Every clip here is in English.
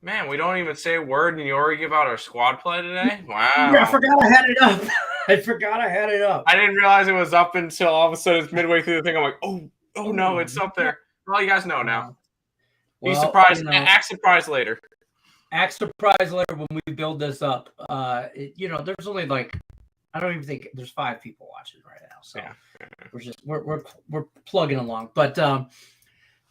Man, we don't even say a word, and you already give out our squad play today? Yeah, I Wow. forgot I had it up. I forgot I had it up. I didn't realize it was up until all of a sudden it's midway through the thing. I'm like, oh no, it's up there. Well, you guys know now. Be surprised. Act surprised later. Act surprised later when we build this up. There's only I don't even think there's 5 people watching right now. So we're plugging along. But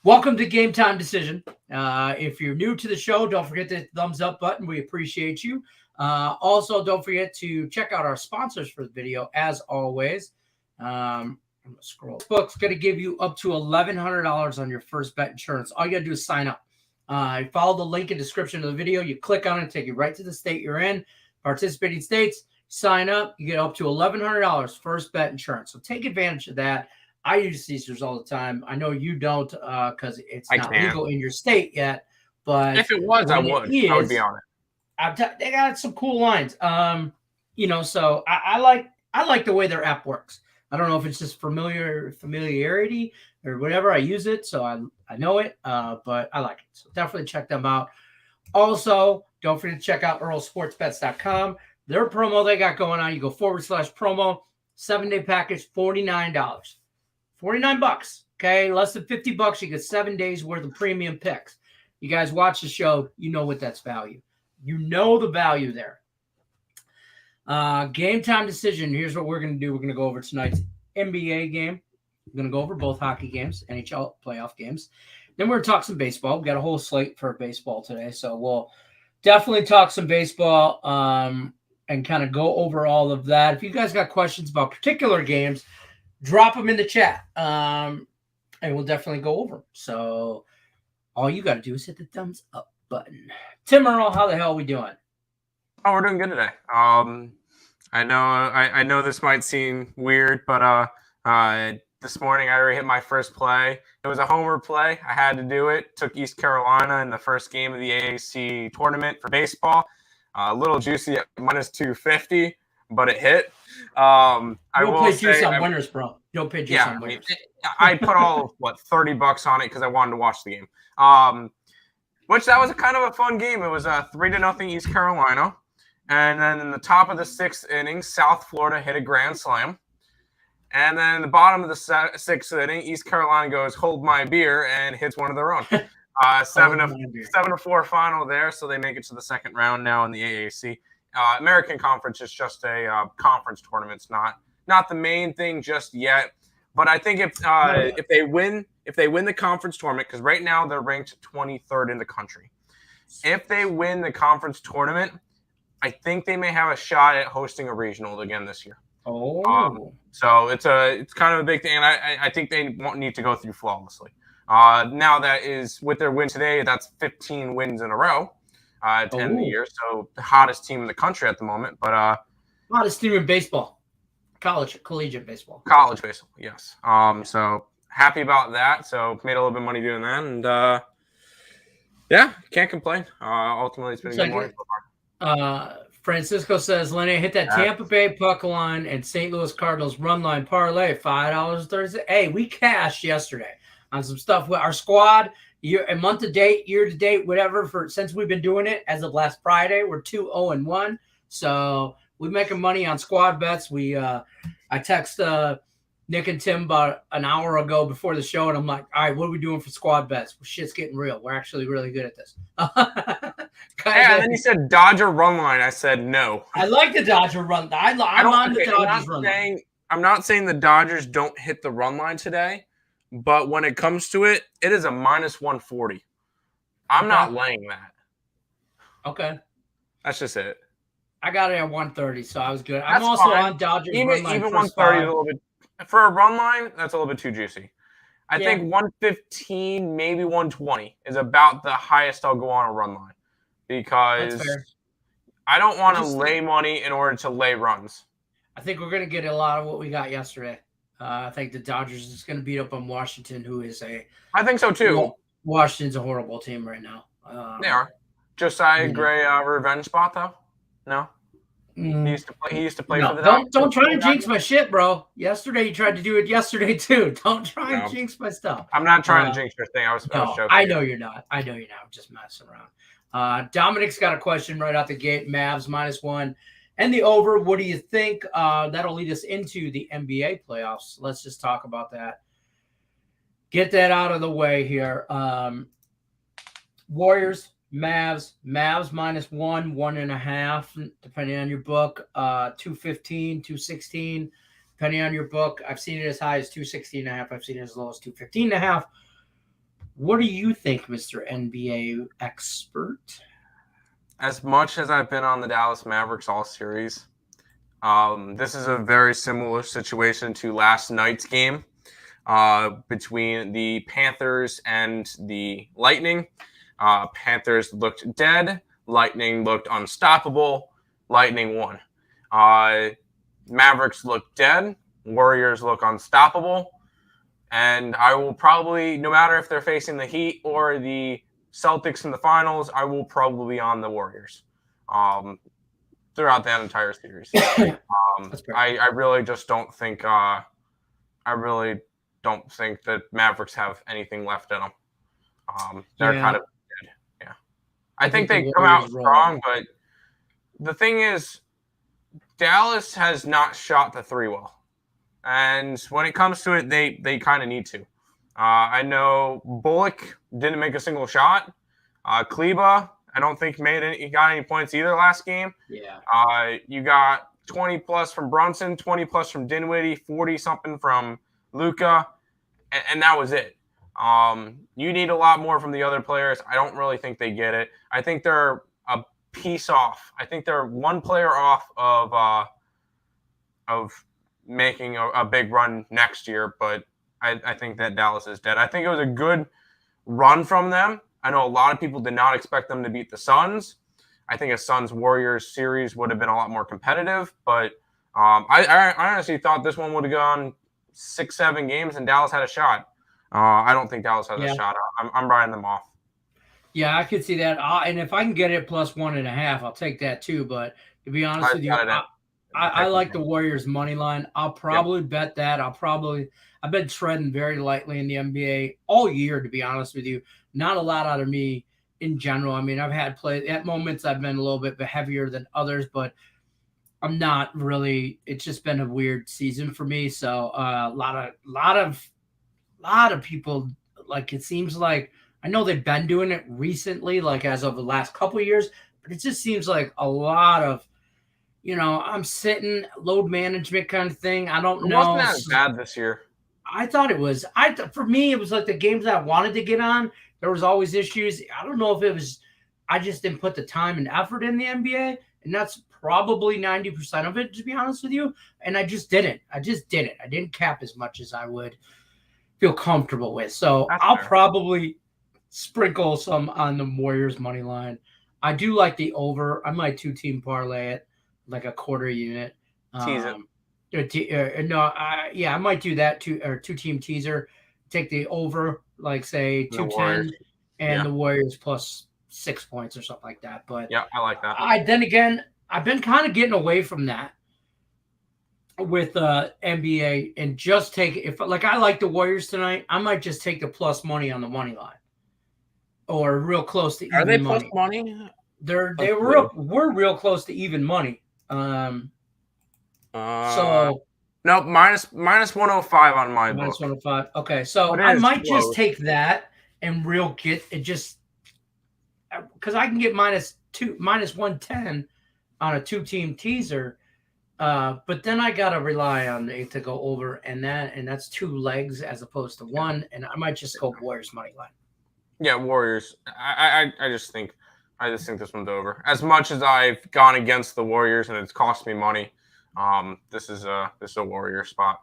welcome to Game Time Decision. If you're new to the show, don't forget the thumbs up button. We appreciate you. Also, don't forget to check out our sponsors for the video, as always. I'm going to scroll. This book's going to give you up to $1,100 on your first bet insurance. All you got to do is sign up. Follow the link in the description of the video. You click on it, take you right to the state you're in. Participating states, sign up. You get up to $1,100 first bet insurance. So take advantage of that. I use Caesars all the time. I know you don't because it's not legal in your state yet. But if it was, I would be on it. They got some cool lines. So I like the way their app works. I don't know if it's just familiarity or whatever. I use it, so I know it, but I like it. So definitely check them out. Also, don't forget to check out earlsportsbets.com. Their promo they got going on, you go /promo, 7-day package, $49. $49, okay? Less than $50, you get 7 days worth of premium picks. You guys watch the show, you know what that's value. You know the value there. Game time decision. Here's what we're going to do. We're going to go over tonight's NBA game. We're going to go over both hockey games, NHL playoff games. Then we're going to talk some baseball. We've got a whole slate for baseball today, so we'll definitely talk some baseball and kind of go over all of that. If you guys got questions about particular games, drop them in the chat, and we'll definitely go over them. So all you got to do is hit the thumbs up button. Tim Earl, how the hell are we doing? Oh, we're doing good today. I know this might seem weird, but this morning I already hit my first play. It was a homer play. I had to do it. Took East Carolina in the first game of the AAC tournament for baseball. A little juicy at -250, but it hit. You'll play juice on winners, bro. You'll pay juice on winners. I put all of, $30 on it because I wanted to watch the game. Which that was a kind of a fun game. It was 3-0 East Carolina. And then in the top of the 6th inning, South Florida hit a grand slam. And then in the bottom of the 6th inning, East Carolina goes, hold my beer, and hits one of their own. 7-4 final there, so they make it to the second round now in the AAC. American Conference is just a conference tournament. It's not the main thing just yet. But I think if they win the conference tournament, because right now they're ranked 23rd in the country. If they win the conference tournament, I think they may have a shot at hosting a regional again this year. So it's kind of a big thing, and I think they won't need to go through flawlessly. Now that is with their win today, that's 15 wins in a row to end the year. So the hottest team in the country at the moment. But hottest team in baseball, collegiate baseball, yes. So happy about that. So made a little bit of money doing that, and can't complain. Ultimately, it's been a good morning so far. Francisco says, Lenny, hit that Tampa Bay puck line and St. Louis Cardinals run line parlay, $5 Thursday. Hey, we cashed yesterday on some stuff with our squad. A month to date, year to date, whatever. Since we've been doing it as of last Friday, we're 2-0-1. So we're making money on squad bets. I text Nick and Tim about an hour ago before the show, and I'm like, all right, what are we doing for squad bets? Well, shit's getting real. We're actually really good at this. And then you said Dodger run line. I said no. I like the Dodger run. I'm on the Dodgers run line. I'm not saying the Dodgers don't hit the run line today, but when it comes to it, it is a -140. I'm not laying that. Okay. That's just it. I got it at 130, so I was good. I'm also on Dodgers run line. Even 130 is a little bit for a run line. That's a little bit too juicy. I think 115, maybe 120 is about the highest I'll go on a run line because I don't want to lay money in order to lay runs. I think we're going to get a lot of what we got yesterday. I think the Dodgers is going to beat up on Washington, who is I think so too. Washington's a horrible team right now. They are. Josiah Gray revenge spot though? No. He used to play for the Dodgers. Don't try to jinx my shit, bro. Yesterday you tried to do it yesterday too. Don't try and jinx my stuff. I'm not trying to jinx your thing. I was joking. I know you're not. I'm just messing around. Dominic's got a question right out the gate. Mavs -1 and the over. What do you think? That'll lead us into the NBA playoffs. Let's just talk about that. Get that out of the way here. Warriors, Mavs -1, 1.5, depending on your book. 215, 216, depending on your book. I've seen it as high as 216.5. I've seen it as low as 215.5. What do you think, Mr. NBA expert? As much as I've been on the Dallas Mavericks all series, this is a very similar situation to last night's game between the Panthers and the Lightning. Panthers looked dead. Lightning looked unstoppable. Lightning won. Mavericks look dead. Warriors look unstoppable. And I will probably, no matter if they're facing the Heat or the Celtics in the finals, I will probably be on the Warriors throughout that entire series. I really just don't think that Mavericks have anything left in them. They're kind of dead. Yeah, I think they come out strong, but the thing is, Dallas has not shot the three well. And when it comes to it, they kind of need to. I know Bullock didn't make a single shot. Kleba, I don't think he got any points either last game. Yeah. You got 20 plus from Brunson, 20 plus from Dinwiddie, 40 something from Luka, and that was it. You need a lot more from the other players. I don't really think they get it. I think they're a piece off. I think they're one player off of making a big run next year, but I think that Dallas is dead. I think it was a good run from them. I know a lot of people did not expect them to beat the Suns. I think a Suns-Warriors series would have been a lot more competitive, but I honestly thought this one would have gone 6-7 games and Dallas had a shot. I don't think Dallas has a shot. I'm riding them off. Yeah, I could see that. And if I can get it plus 1.5, I'll take that too. But to be honest with you, I like the Warriors money line. I'll probably bet that. I've been treading very lightly in the NBA all year, to be honest with you. Not a lot out of me in general. I mean, I've had at moments I've been a little bit heavier than others, but I'm not really. It's just been a weird season for me. So a lot of people, like, it seems like, I know they've been doing it recently, like as of the last couple of years, but it just seems like a lot of, I'm sitting load management kind of thing. I don't know. It wasn't as bad this year. I thought it was. For me, it was like the games that I wanted to get on. There was always issues. I don't know if it was. I just didn't put the time and effort in the NBA, and that's probably 90% of it, to be honest with you. And I just didn't. I didn't cap as much as I would feel comfortable with. So I'll probably sprinkle some on the Warriors money line. I do like the over. I might 2-team parlay it, like a quarter unit. Tease it. I might do that 2-team teaser. Take the over, like say 210, and the Warriors plus 6 points or something like that. But yeah, I like that. I've been kind of getting away from that with NBA and just take, if like I like the Warriors tonight, I might just take the plus money on the money line or real close to even money. Are they plus money? We're real close to even money. So no, minus 105 on my book. Minus 105. Okay, so I might just take that and get it, just because I can get minus 110 on a 2-team teaser. But then I gotta rely on it to go over, and that's 2 legs as opposed to 1, and I might just go Warriors money line. Yeah, Warriors. I just think this one's over. As much as I've gone against the Warriors and it's cost me money, this is a Warrior spot.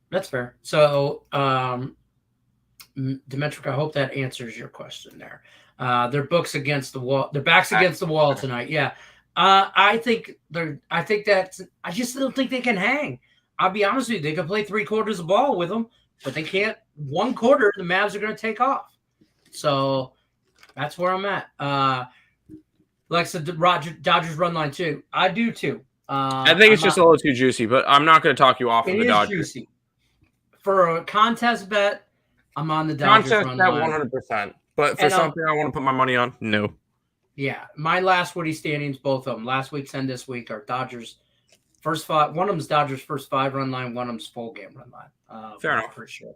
That's fair. So, Demetric, I hope that answers your question there. Their backs against the wall tonight. Yeah. I just don't think they can hang. I'll be honest with you. They can play 3 quarters of ball with them, but they can't. 1 quarter, the Mavs are going to take off. So that's where I'm at. Like I said, Dodgers run line too. I do too. I think it's just a little too juicy, but I'm not going to talk you off of the Dodgers. It is juicy. For a contest bet, I'm on the Dodgers run line. Contest bet 100%. But for something I want to put my money on, no. Yeah, my last Woody standings, both of them, last week's and this week, are Dodgers first five. One of them's Dodgers first 5 run line. One of them's full game run line. Fair enough. For sure.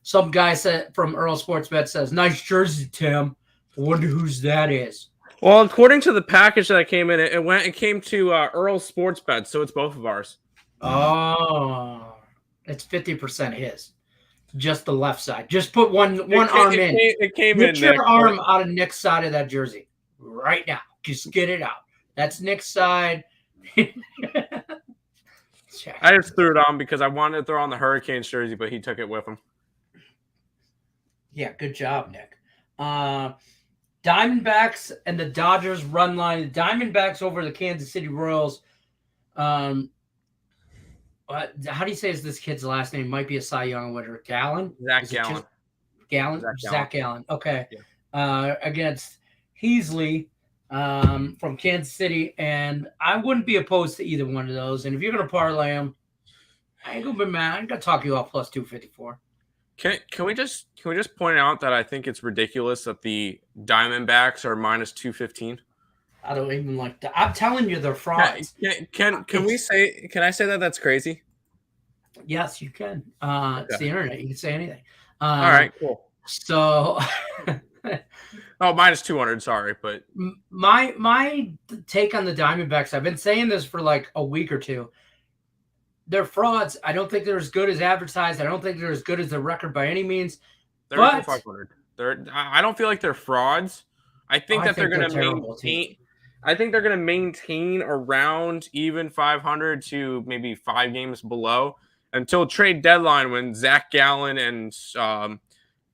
Some guy said from Earl Sportsbet says, "Nice jersey, Tim. I wonder whose that is." Well, according to the package that came in, it came to Earl Sportsbet, so it's both of ours. Oh, it's 50% his. Just the left side. Just put one arm in. It came Get in. your Nick, arm out of Nick's side of that jersey right now. Just get it out. That's Nick's side. I just threw it on because I wanted to throw on the Hurricanes jersey, but he took it with him. Yeah, good job, Nick. Diamondbacks and the Dodgers run line. The Diamondbacks over the Kansas City Royals. How do you say is this kid's last name? Might be a Cy Young winner. Gallen? Zach Gallen. Zach Gallen. Okay. Yeah. Against Heasley from Kansas City. And I wouldn't be opposed to either one of those. And if you're going to parlay them, I ain't going to be mad. I'm going to talk you off plus 254. Can we just point out that I think it's ridiculous that the Diamondbacks are minus 215? I don't even like that. I'm telling you, they're frauds. Can I say that that's crazy? Yes, you can. It's the internet. You can say anything. All right, cool. So, minus 200. Sorry, but my take on the Diamondbacks. I've been saying this for like a week or two. They're frauds. I don't think they're as good as advertised. I don't think they're as good as their record by any means. They're 500. I don't feel like they're frauds. I think they're going to maintain. I think they're going to maintain around even 500 to maybe 5 games below until trade deadline when Zach Gallen and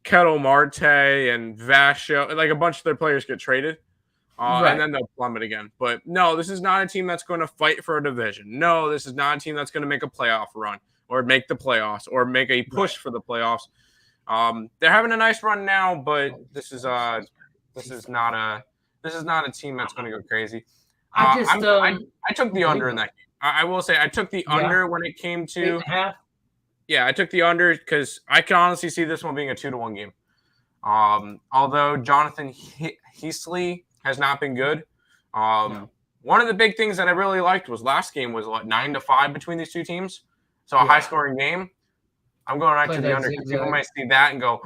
Kettle Marte and Vasho, like a bunch of their players get traded. Right. And then they'll plummet again. But no, this is not a team that's going to fight for a division. No, this is not a team that's going to make a playoff run or make the playoffs or make a push for the playoffs. They're having a nice run now, but this is not a team that's going to go crazy. I took the under in that game. I will say I took the under when it came to 8.5. Yeah, I took the under because I can honestly see this one being a 2-1 game. Although Jonathan Heasley has not been good. One of the big things that I really liked was last game was 9-5 between these two teams. So a high-scoring game. I'm going right to the under. People might see that and go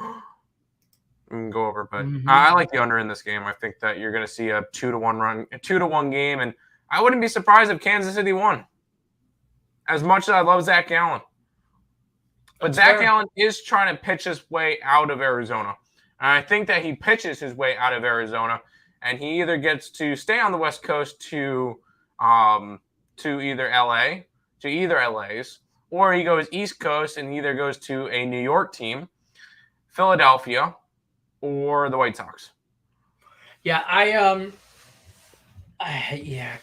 over, but I like the under in this game. I think that you're going to see a 2-1 game, and I wouldn't be surprised if Kansas City won. As much as I love Zach Gallen, but Zach Gallen is trying to pitch his way out of Arizona, and I think that he pitches his way out of Arizona, and he either gets to stay on the West Coast to either LA's, or he goes East Coast and either goes to a New York team, Philadelphia, or the White Sox. Yeah,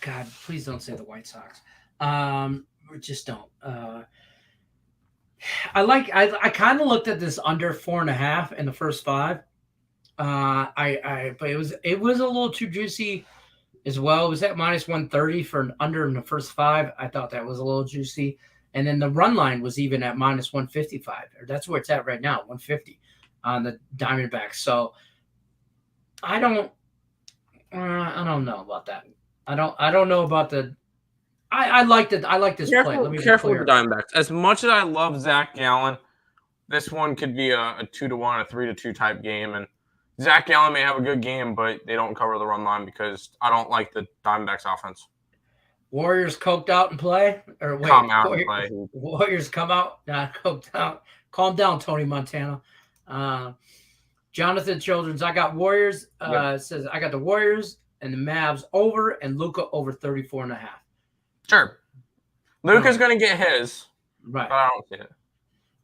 God, please don't say the White Sox. Just don't. I kind of looked at this under 4.5 in the first 5. But it was a little too juicy as well. It was at minus 130 for an under in the first 5. I thought that was a little juicy. And then the run line was even at minus 155. Or that's where it's at right now, 150 on the Diamondbacks. So I don't know about that. I don't know about the. I like this play. Let me be careful clear. with the Diamondbacks. As much as I love Zach Gallen, this one could be a 2-1, a 3-2 type game, and Zach Gallen may have a good game, but they don't cover the run line because I don't like the Diamondbacks offense. Warriors coked out and play, or wait, come out and play. Warriors come out, not coked out. Calm down, Tony Montana. Jonathan Children's, I got Warriors. Says I got the Warriors and the Mavs over and Luka over 34.5. Sure, Luka's going to get his, right? But I don't see it.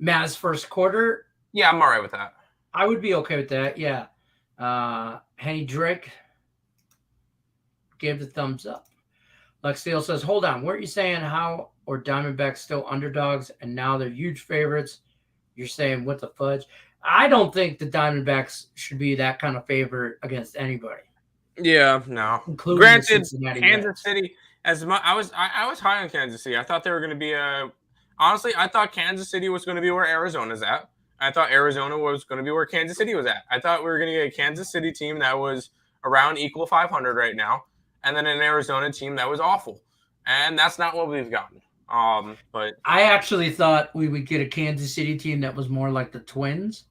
Mavs first quarter. Yeah, I'm all right with that. I would be okay with that. Yeah. Henny Drake gave the thumbs up. Lex Steele says, hold on. Weren't you saying how or Diamondbacks still underdogs and now they're huge favorites? You're saying what the fudge? I don't think the Diamondbacks should be that kind of favorite against anybody. Yeah, no. Granted, Kansas City, I was high on Kansas City. I thought they were going to be honestly, I thought Kansas City was going to be where Arizona's at. I thought Arizona was going to be where Kansas City was at. I thought we were going to get a Kansas City team that was around equal 500 right now, and then an Arizona team that was awful. And that's not what we've gotten. But I actually thought we would get a Kansas City team that was more like the Twins,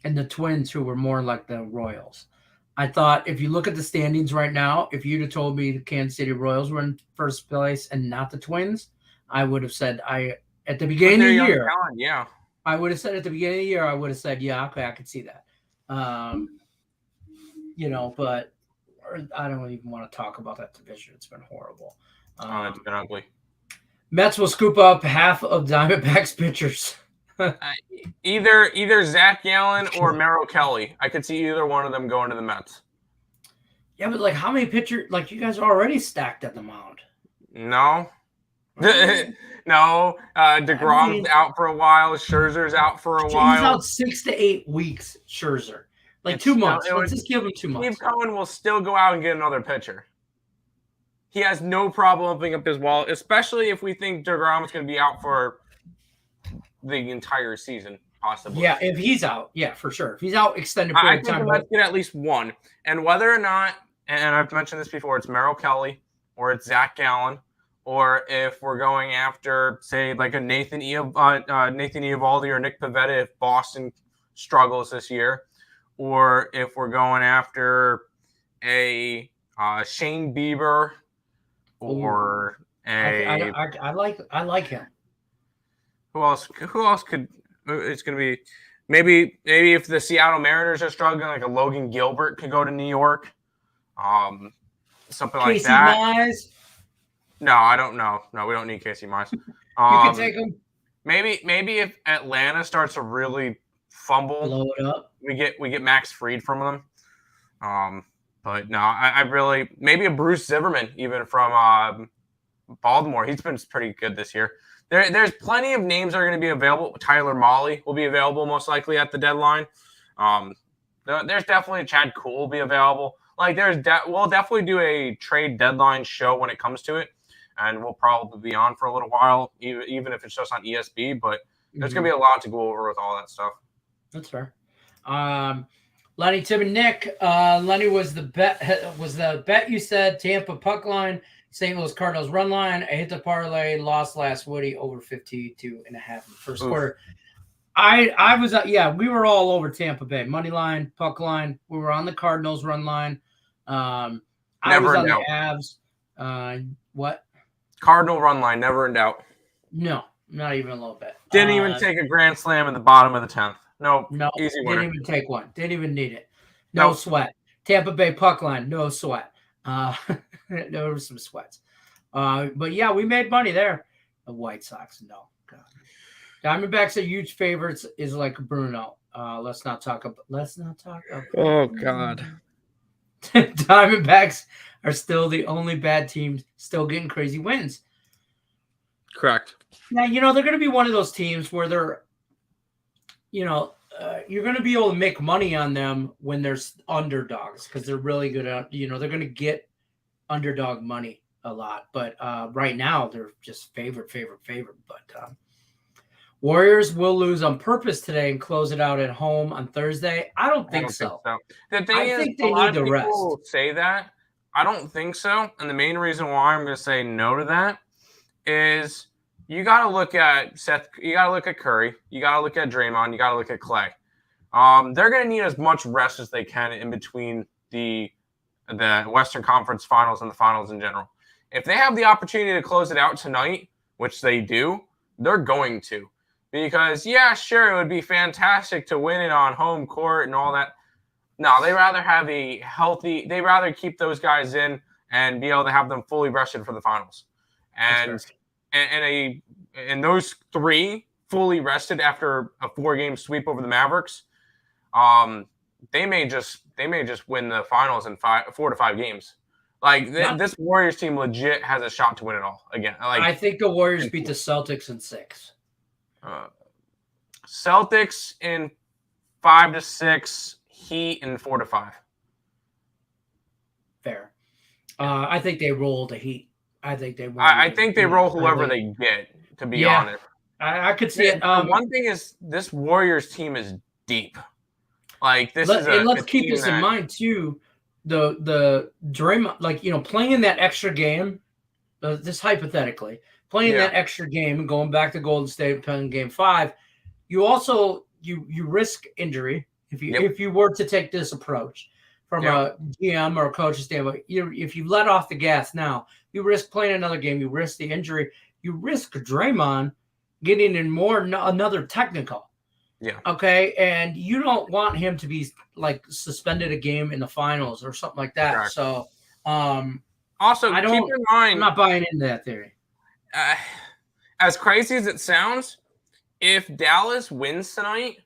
and the Twins who were more like the Royals. I thought if you look at the standings right now, if you'd have told me the Kansas City Royals were in first place and not the Twins, I would have said at the beginning of the year. Talent, yeah. I would have said at the beginning of the year, I would have said, yeah, okay, I could see that. But I don't even want to talk about that division. It's been horrible. It's been ugly. Mets will scoop up half of Diamondbacks pitchers. Either Zach Gallen or Merrill Kelly. I could see either one of them going to the Mets. Yeah, but like how many pitchers? Like you guys are already stacked at the mound. No. No. DeGrom's out for a while. Scherzer's out for a while. He's out 6 to 8 weeks, Scherzer. Like 2 months. Let's just give him 2 months. Steve Cohen will still go out and get another pitcher. He has no problem opening up his wallet, especially if we think DeGrom's going to be out for the entire season, possibly. Yeah, if he's out, yeah, for sure. If he's out extended period of time. Let's get at least one. And whether or not, and I've mentioned this before, it's Merrill Kelly or it's Zach Gallen, or if we're going after, say, like a Nathan Eovaldi or Nick Pivetta if Boston struggles this year, or if we're going after a Shane Bieber or I like him. Who else could? It's going to be maybe if the Seattle Mariners are struggling, like a Logan Gilbert could go to New York, something like that. Mize? No, I don't know. No, we don't need Casey Mize. You can take him. Maybe if Atlanta starts to really fumble, blow it up, we get Max Fried from them. But no, I really maybe a Bruce Zimmerman even from Baltimore. He's been pretty good this year. There's plenty of names that are going to be available. Tyler Mahle will be available most likely at the deadline. There's definitely Chad Kuhl will be available. Like we'll definitely do a trade deadline show when it comes to it, and we'll probably be on for a little while, even if it's just on ESB. But there's going to be a lot to go over with all that stuff. That's fair. Lenny, Tim, and Nick. Lenny was the bet you said Tampa puck line. St. Louis Cardinals run line. I hit the parlay, lost last Woody over 52.5 in the first quarter. I was we were all over Tampa Bay. Money line, puck line. We were on the Cardinals run line. I was on the Avs. What? Cardinal run line, never in doubt. No, not even a little bit. Didn't even take a grand slam in the bottom of the 10th. No, easy winner. Didn't even take one. Didn't even need it. No sweat. Tampa Bay puck line, no sweat. There were some sweats. But yeah, we made money there. The White Sox, no. God. Diamondbacks are huge favorites is like Bruno. Let's not talk about Oh God. Diamondbacks are still the only bad team still getting crazy wins. Correct. Now, they're going to be one of those teams where they're, you're going to be able to make money on them when there's underdogs because they're really good at, they're going to get underdog money a lot. But right now, they're just favorite. But Warriors will lose on purpose today and close it out at home on Thursday. I don't think so. The thing is, think they need the rest. People say that. I don't think so. And the main reason why I'm going to say no to that is you got to look at Seth. You got to look at Curry. You got to look at Draymond. You got to look at Clay. They're going to need as much rest as they can in between the Western Conference Finals and the Finals in general. If they have the opportunity to close it out tonight, which they do, they're going to. Because, yeah, sure, it would be fantastic to win it on home court and all that. No, they rather have they rather keep those guys in and be able to have them fully rested for the finals. And those three fully rested after a 4-game sweep over the Mavericks, they may just win the finals in 4 to 5 games. Like this Warriors team legit has a shot to win it all again. I think the Warriors beat the Celtics in 6. Celtics in 5 to 6, Heat in 4 to 5. Fair. I think they roll the Heat. I think they roll whoever they get. To be honest, I could see it. One thing is this Warriors team is deep. Like this let's keep this in mind too. the Draymond, like, playing that extra game, this hypothetically, playing that extra game and going back to Golden State playing game 5, you also you risk injury if you were to take this approach from a GM or a coach's standpoint. If you let off the gas now, you risk playing another game, you risk the injury, you risk Draymond getting in another technical. Yeah. Okay. And you don't want him to be like suspended a game in the finals or something like that. Correct. So, also keep in mind, I'm not buying into that theory. As crazy as it sounds, if Dallas wins tonight,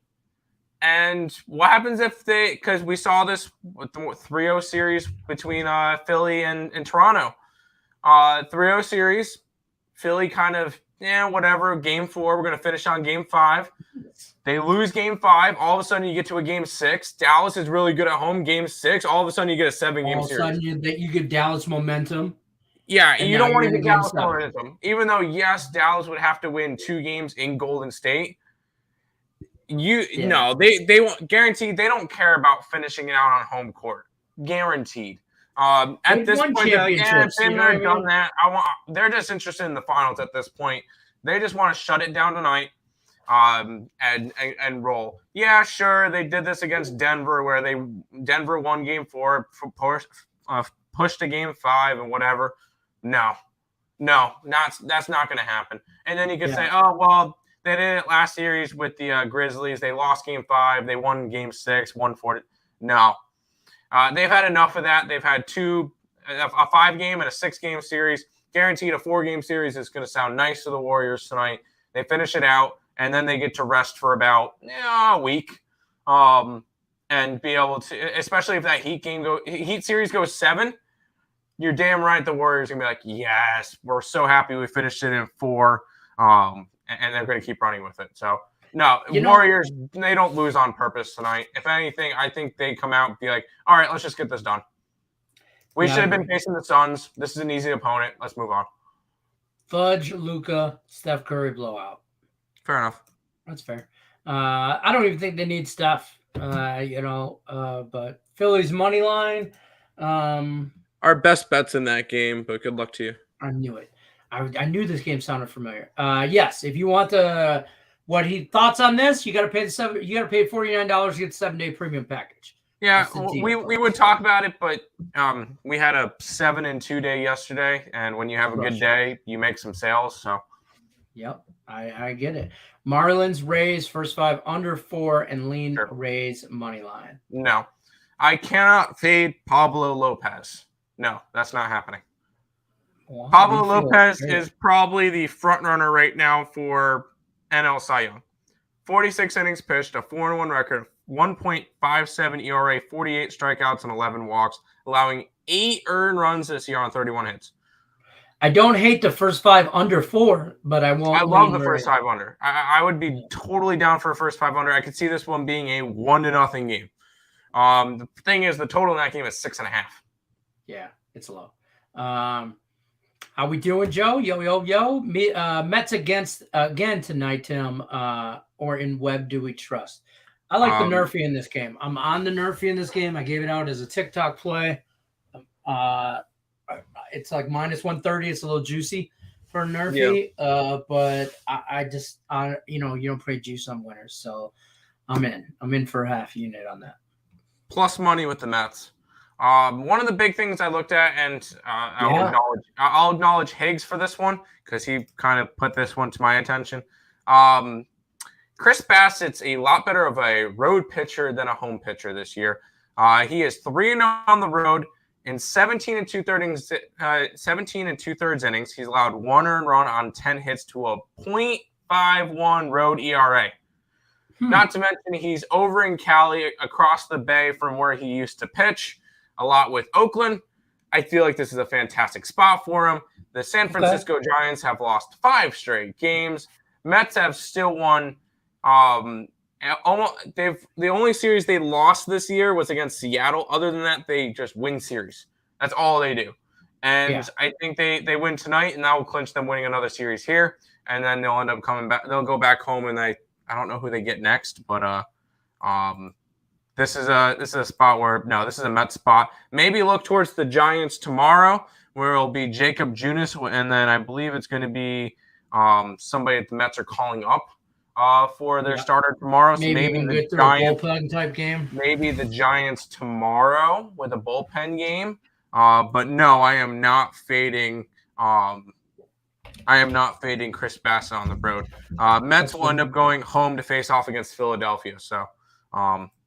and what happens if because we saw this with the 3-0 series between Philly and Toronto. 3-0 series, Philly kind of, whatever, game 4, we're going to finish on game 5. They lose game 5. All of a sudden, you get to a game 6. Dallas is really good at home. Game 6. All of a sudden, you get a 7-game series. All of a sudden, you give Dallas momentum. Yeah, you don't want to get Dallas momentum. Even though, yes, Dallas would have to win 2 games in Golden State. No, they won't. Guaranteed, they don't care about finishing it out on home court. Guaranteed. At this point, they're like, been there, done that. They're just interested in the finals at this point. They just want to shut it down tonight. And roll. Yeah, sure. They did this against Denver, where Denver won game 4, pushed to game 5 and whatever. No, that's not going to happen. And then you could say, oh well, they did it last series with the Grizzlies. They lost game 5. They won game 6, 1-4. No, they've had enough of that. They've had a 5-game and a 6-game series. Guaranteed a 4-game series is going to sound nice to the Warriors tonight. They finish it out. And then they get to rest for about a week, and be able to, especially if that Heat series goes 7, you're damn right the Warriors are gonna be like, yes, we're so happy we finished it in 4, and they're gonna keep running with it. So no, Warriors, they don't lose on purpose tonight. If anything, I think they come out and be like, all right, let's just get this done. We should have been facing the Suns. This is an easy opponent. Let's move on. Fudge, Luka, Steph Curry blowout. Fair enough. That's fair. I don't even think they need Steph, but Philly's money line. Our best bets in that game, but good luck to you. I knew it. I knew this game sounded familiar. Yes, if you want thoughts on this, you got to pay $49 to get the 7-day premium package. Yeah, we would talk about it, but we had a 7-2 day yesterday, and when you have a good day, you make some sales. So. Yep, I get it. Marlins, Rays, first 5 under 4, and lean Rays money line. No, I cannot fade Pablo Lopez. No, that's not happening. Well, Pablo Lopez is probably the front runner right now for NL Cy Young. 46 innings pitched, a 4-1 record, 1.57 ERA, 48 strikeouts, and 11 walks, allowing 8 earned runs this year on 31 hits. I don't hate the first 5 under 4, but I won't. I love the first 5 under. I would be totally down for a first 5 under. I could see this one being a 1-0 game. The thing is, the total in that game is 6.5. Yeah, it's low. How we doing, Joe? Yo. Mets again tonight, Tim. Or in Webb do we trust? I like the Nerfy in this game. I'm on the Nerfy in this game. I gave it out as a TikTok play. It's like -130. It's a little juicy for Nerfy, but I just you don't pay juice on winners, so I'm in for a half unit on that. Plus money with the Mets. One of the big things I looked at, and I'll acknowledge Higgs for this one because he kind of put this one to my attention. Chris Bassett's a lot better of a road pitcher than a home pitcher this year. He is 3-0 on the road. In 17 and 2/3 innings, he's allowed 1 earned run on 10 hits to a .51 road ERA. Not to mention he's over in Cali, across the bay from where he used to pitch, a lot with Oakland. I feel like this is a fantastic spot for him. The San Francisco Giants have lost 5 straight games. Mets have still won. The only series they lost this year was against Seattle. Other than that, they just win series. That's all they do. And I think they win tonight, and that will clinch them winning another series here. And then they'll end up coming back. They'll go back home, and I don't know who they get next, but This is a spot where no, this is a Mets spot. Maybe look towards the Giants tomorrow, where it'll be Jacob Junis, and then I believe it's going to be somebody that the Mets are calling up for their starter tomorrow. So maybe maybe the the Giants, bullpen type game. maybe the Giants tomorrow with a bullpen game. But no, I am not fading. I am not fading Chris Bassett on the road. Mets will end up going home to face off against Philadelphia. So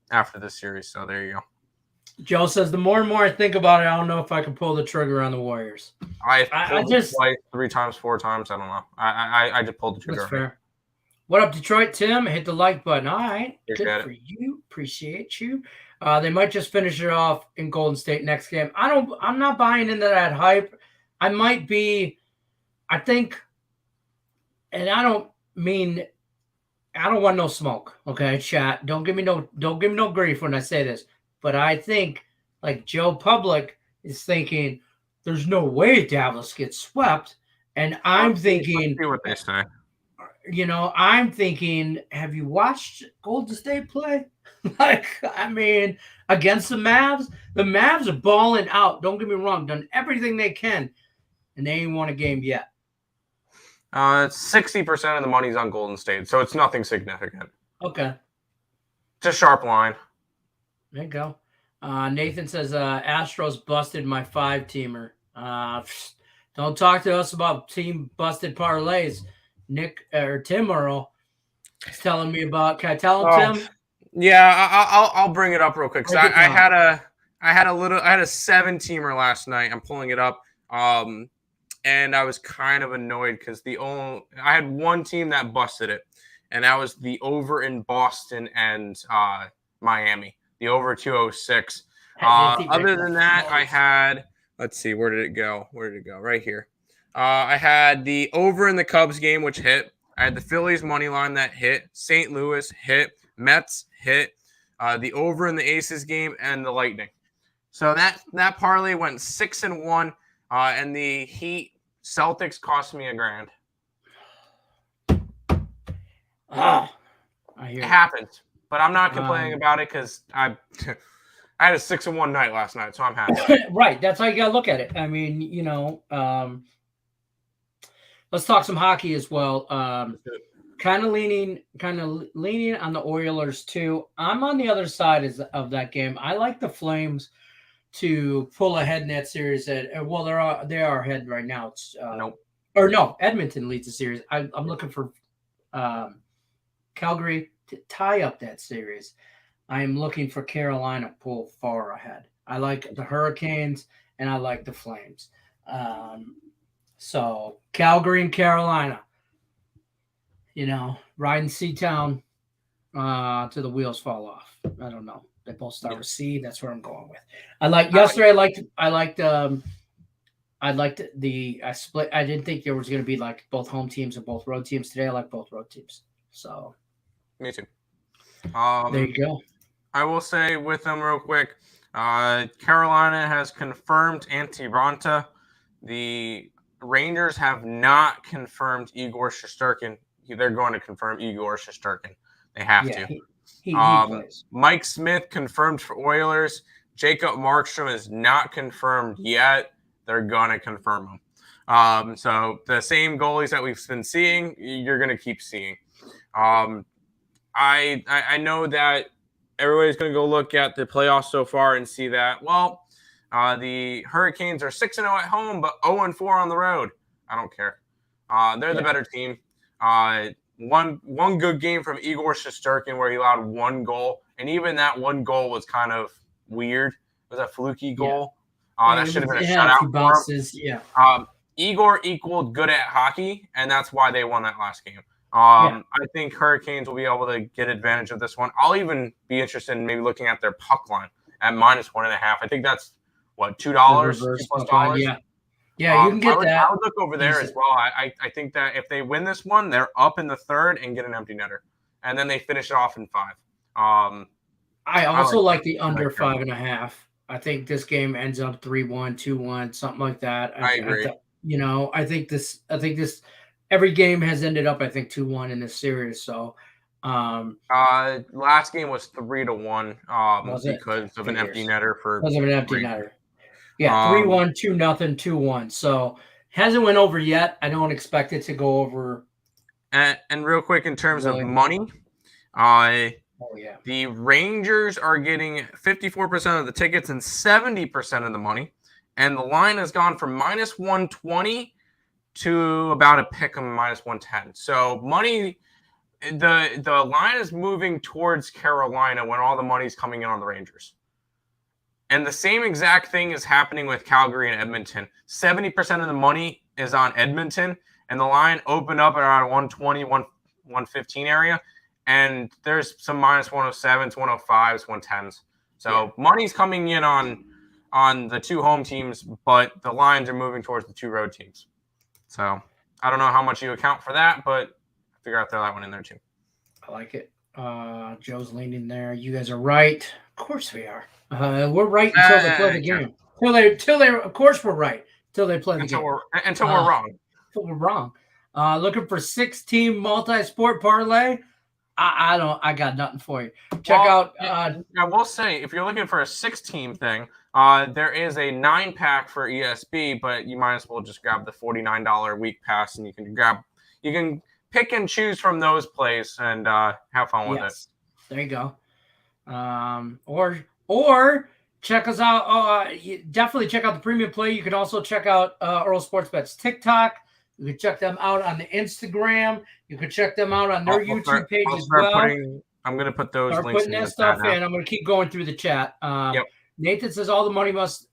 after this series, so there you go. Joe says the more and more I think about it, I don't know if I can pull the trigger on the Warriors. I just twice, 3 times, 4 times. I don't know. I just pulled the trigger. That's fair. What up, Detroit? Tim, hit the like button. All right, good for you. Appreciate you. They might just finish it off in Golden State next game. I'm not buying into that hype. I might be. I think, and I don't want no smoke. Okay, chat. Don't give me no grief when I say this. But I think, like Joe Public is thinking, there's no way Dallas gets swept, and I'm thinking, see what they say. I'm thinking, have you watched Golden State play? Against the Mavs are balling out. Don't get me wrong, done everything they can, and they ain't won a game yet. 60% of the money's on Golden State, so it's nothing significant. Okay. It's a sharp line. There you go. Nathan says, Astros busted my 5-teamer. Don't talk to us about team busted parlays. Nick or Tim Earl is telling me about. Can I tell him, Tim? Yeah, I'll bring it up real quick. I had a 7-teamer last night. I'm pulling it up. And I was kind of annoyed because I had one team that busted it, and that was the over in Boston and Miami, the over 206. Other than that, I had, let's see, where did it go? Right here. I had the over in the Cubs game, which hit. I had the Phillies money line that hit. St. Louis hit. Mets hit. The over in the Aces game and the Lightning. So that parlay went 6-1, and the Heat Celtics cost me $1,000. I hear it happens, but I'm not complaining about it because I had a 6-1 night last night, so I'm happy. Right, that's how you gotta look at it. Let's talk some hockey as well. Kind of leaning on the Oilers too. I'm on the other side of that game. I like the Flames to pull ahead in that series. They are ahead right now. It's Edmonton leads the series. I'm looking for Calgary to tie up that series. I'm looking for Carolina pull far ahead. I like the Hurricanes and I like the Flames. So Calgary and Carolina, riding Seatown to the wheels fall off. I don't know. They both start with C. That's where I'm going with. I split. I didn't think there was going to be like both home teams and both road teams. Today I like both road teams. So me too. There you go. I will say with them real quick. Carolina has confirmed Antti Raanta. The Rangers have not confirmed Igor Shesterkin. They're going to confirm Igor Shesterkin. They have to. He Mike Smith confirmed for Oilers. Jacob Markstrom is not confirmed yet. They're going to confirm him. So the same goalies that we've been seeing, you're going to keep seeing. I know that everybody's going to go look at the playoffs so far and see that, the Hurricanes are 6-0 at home, but 0-4 on the road. I don't care. They're the better team. One good game from Igor Shesterkin where he allowed 1 goal, and even that 1 goal was kind of weird. It was a fluky goal. That should have been a shutout for him. Igor equaled good at hockey, and that's why they won that last game. I think Hurricanes will be able to get advantage of this one. I'll even be interested in maybe looking at their puck line at -1.5. I think that's $2, $2+. Yeah, you can get that. I would look over there as well. I think that if they win this one, they're up in the third and get an empty netter, and then they finish it off in 5. I also like the under 5.5. I think this game ends up 3-1, 2-1, something like that. I agree. I think this every game has ended up, I think, 2-1 in this series. So Last game was 3-1. Because of an empty netter because of an empty netter. Yeah, 3-1, 2-0, 2-1. So hasn't went over yet. I don't expect it to go over. And real quick, in terms of money, the Rangers are getting 54% of the tickets and 70% of the money, and the line has gone from -120 to about a pick 'em -110. So money, the line is moving towards Carolina when all the money's coming in on the Rangers. And the same exact thing is happening with Calgary and Edmonton. 70% of the money is on Edmonton, and the line opened up around 120, 115 area. And there's some -107s, 105s, 110s. So money's coming in on the two home teams, but the lines are moving towards the two road teams. So I don't know how much you account for that, but I figure I'll throw that one in there too. I like it. Joe's leaning there. You guys are right. Of course we are. We're right until they play the game. Till they of course we're right till they play the game. Until we're wrong. Until we're wrong. Looking for 6-team multi-sport parlay. I got nothing for you. Check out. I will say, if you're looking for a 6-team thing, there is a 9-pack for ESB, but you might as well just grab the $49 a week pass, and you can pick and choose from those plays and have fun with it. There you go. Or check us out. Definitely check out the premium play. You can also check out Earl Sports Bet's TikTok. You can check them out on the Instagram. You can check them out on their YouTube page as well. I'm going to put those links putting that stuff in. I'm going to keep going through the chat. Nathan says all the money must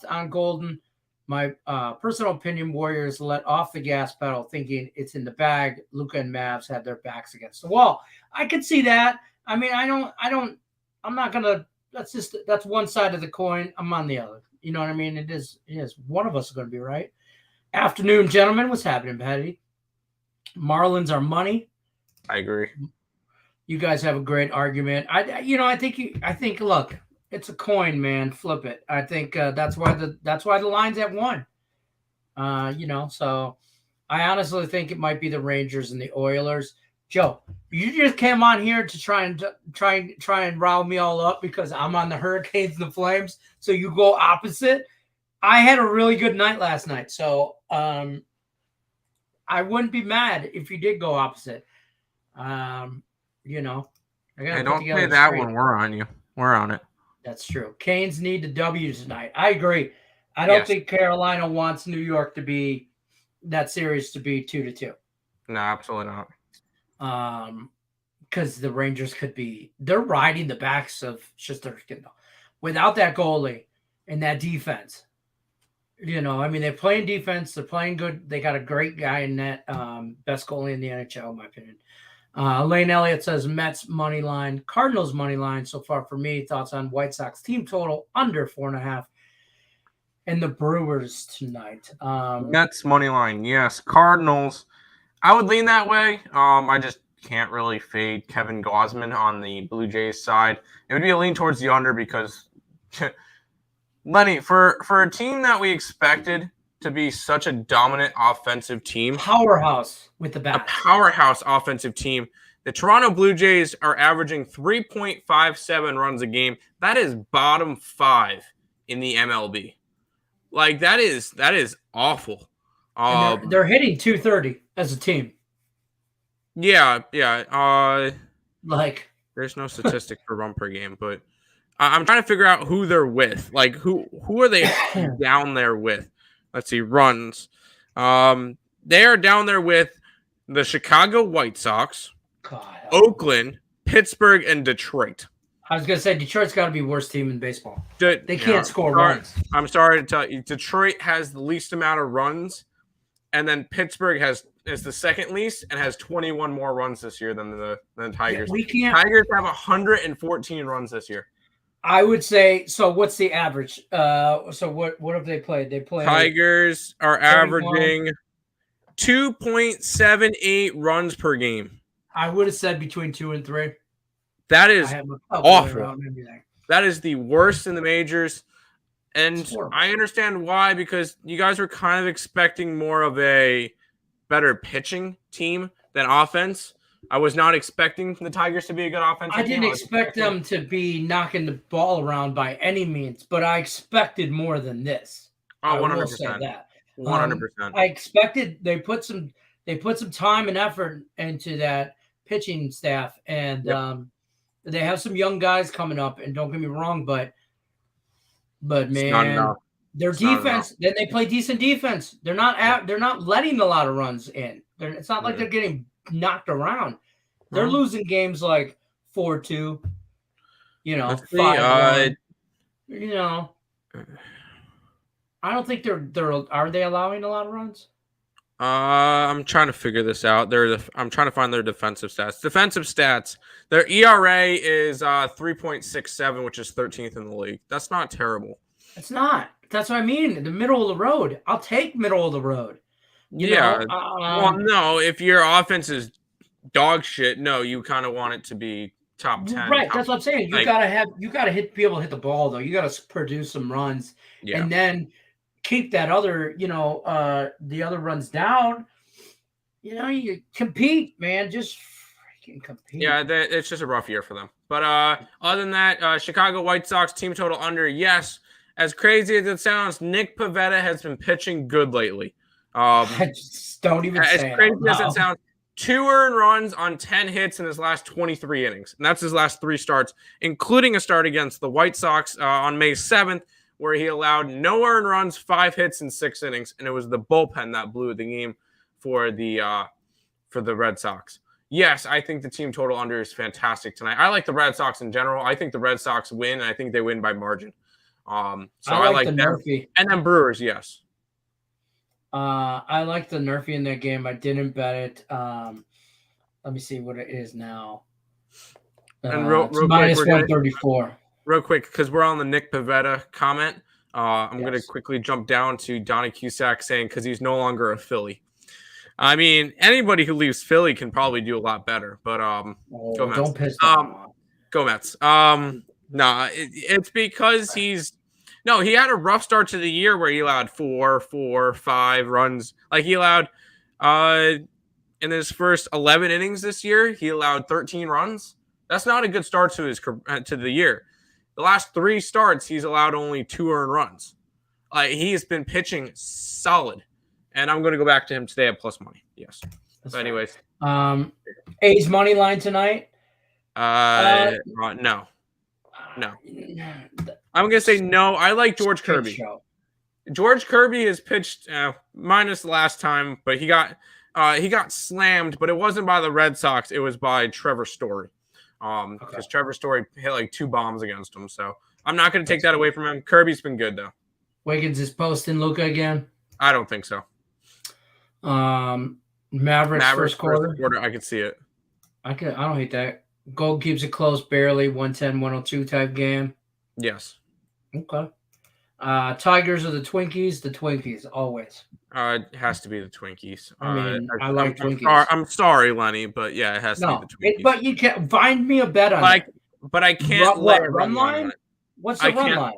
on Golden. My personal opinion, Warriors let off the gas pedal thinking it's in the bag. Luka and Mavs have their backs against the wall. I could see that. I mean, I'm not going to, that's one side of the coin. I'm on the other. You know what I mean? It is one of us is going to be right. Afternoon, gentlemen. What's happening, Patty? Marlins are money. I agree. You guys have a great argument. I think look, it's a coin, man. Flip it. I think that's why the line's at 1. So I honestly think it might be the Rangers and the Oilers. Joe, you just came on here to try and rile me all up because I'm on the Hurricanes and the Flames. So you go opposite. I had a really good night last night, so I wouldn't be mad if you did go opposite. I gotta don't say that when we're on you. We're on it. That's true. Canes need the W tonight. I agree. I don't think Carolina wants New York to be that series to be 2-2. No, absolutely not. Because the Rangers they're riding the backs of Shesterkin without that goalie and that defense. They're playing defense. They're playing good. They got a great guy in net. Best goalie in the NHL, in my opinion. Lane Elliott says Mets money line, Cardinals money line so far for me. Thoughts on White Sox team total under 4.5, and the Brewers tonight. Mets money line, yes. Cardinals, I would lean that way. I just can't really fade Kevin Gausman on the Blue Jays side. It would be a lean towards the under because Lenny, for a team that we expected to be such a dominant offensive team, powerhouse with the bat, a powerhouse offensive team, the Toronto Blue Jays are averaging 3.57 runs a game. That is bottom 5 in the MLB. Like that is awful. They're hitting 230 as a team. Yeah. There's no statistic for run per game, but I'm trying to figure out who they're with. Like who are they down there with? Let's see, runs. They are down there with the Chicago White Sox, Oakland, Pittsburgh, and Detroit. I was going to say Detroit's got to be the worst team in baseball. They can't score runs. I'm sorry to tell you, Detroit has the least amount of runs, and then Pittsburgh is the second least and has 21 more runs this year than the Tigers. Tigers have 114 runs this year. I would say, so what's the average? So what have they played? Tigers are averaging 2.78 runs per game. I would have said between 2 and 3. That is awful. That is the worst in the majors. And I understand why, because you guys were kind of expecting more of a better pitching team than offense. I was not expecting the Tigers to be a good offensive I team. didn't expect them to be knocking the ball around by any means, but I expected more than this. Oh, I 100%. will say that. 100%. I expected they put some time and effort into that pitching staff, and they have some young guys coming up. And don't get me wrong, but man, their defense. Then they play decent defense. They're not letting a lot of runs in. It's not like they're getting knocked around. They're losing games like 4-2. 5-1. I don't think they're. Are they allowing a lot of runs? I'm trying to figure this out. I'm trying to find their defensive stats. Defensive stats. Their ERA is 3.67, which is 13th in the league. That's not terrible. It's not. That's what I mean. The middle of the road. I'll take middle of the road. Well, no. If your offense is dog shit, no, you kind of want it to be top 10. Right. That's what I'm saying. You gotta be able to hit the ball though. You gotta produce some runs, and then keep that other, the other runs down. You compete, man. Just freaking compete. Yeah, it's just a rough year for them. But other than that, Chicago White Sox team total under. Yes, as crazy as it sounds, Nick Pivetta has been pitching good lately. I just don't even say as crazy as it sounds. 2 earned runs on 10 hits in his last 23 innings. And that's his last 3 starts, including a start against the White Sox on May 7th, where he allowed no earned runs, 5 hits in 6 innings. And it was the bullpen that blew the game for the Red Sox. Yes, I think the team total under is fantastic tonight. I like the Red Sox in general. I think the Red Sox win, and I think they win by margin. So I like the them. Murphy. And then Brewers, yes. I like the Murphy in that game. I didn't bet it. Let me see what it is now. And real quick, minus 134. Real quick, because we're on the Nick Pivetta comment, I'm going to quickly jump down to Donnie Cusack saying because he's no longer a Philly. I mean, anybody who leaves Philly can probably do a lot better, but go Mets. Don't piss them off. Go Mets. It's because he had a rough start to the year where he allowed 4, 5 runs. Like he allowed in his first 11 innings this year, he allowed 13 runs. That's not a good start to the year. The last 3 starts, he's allowed only 2 earned runs. He has been pitching solid, and I'm going to go back to him today at plus money. Yes. But anyways, A's money line tonight. No. I'm going to say no. I like George Kirby. George Kirby has pitched minus last time, but he got slammed, but it wasn't by the Red Sox. It was by Trevor Story. Because Trevor Story hit like 2 bombs against him. So I'm not going to take that away from him. Kirby's been good, though. Wiggins is posting Luka again? I don't think so. Mavericks first quarter. I can see it. I don't hate that. Gold keeps it close, barely 110, 102 type game. Yes. Okay. Tigers or the Twinkies? The Twinkies, always. It has to be the Twinkies. I like Twinkies. I'm sorry, Lenny, but yeah, it has to be the Twinkies. But you can't find me a bet on it. But I can't lay a run line. What's the run line?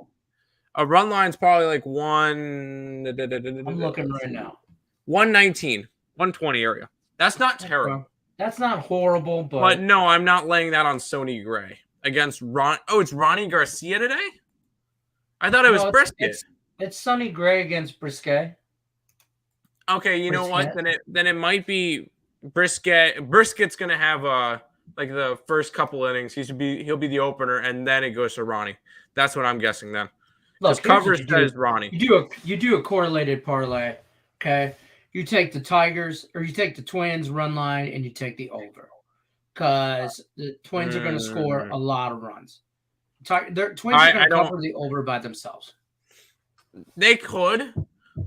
A run line's probably like one. I'm looking right now. 119, 120 area. That's not terrible. That's not horrible, but no, I'm not laying that on Sonny Gray against Ron. Oh, it's Ronnie Garcia today. I thought it was Brisket. It's Sonny Gray against Brisket. Okay, you know what? Then it might be Brisket. Brisket's gonna have like the first couple innings. He'll be the opener, and then it goes to Ronnie. That's what I'm guessing then. Look, coverage says Ronnie. You do a correlated parlay. Okay, you take the Tigers or you take the Twins run line, and you take the over because the Twins are going to score a lot of runs. Twins are going to cover the over by themselves. They could,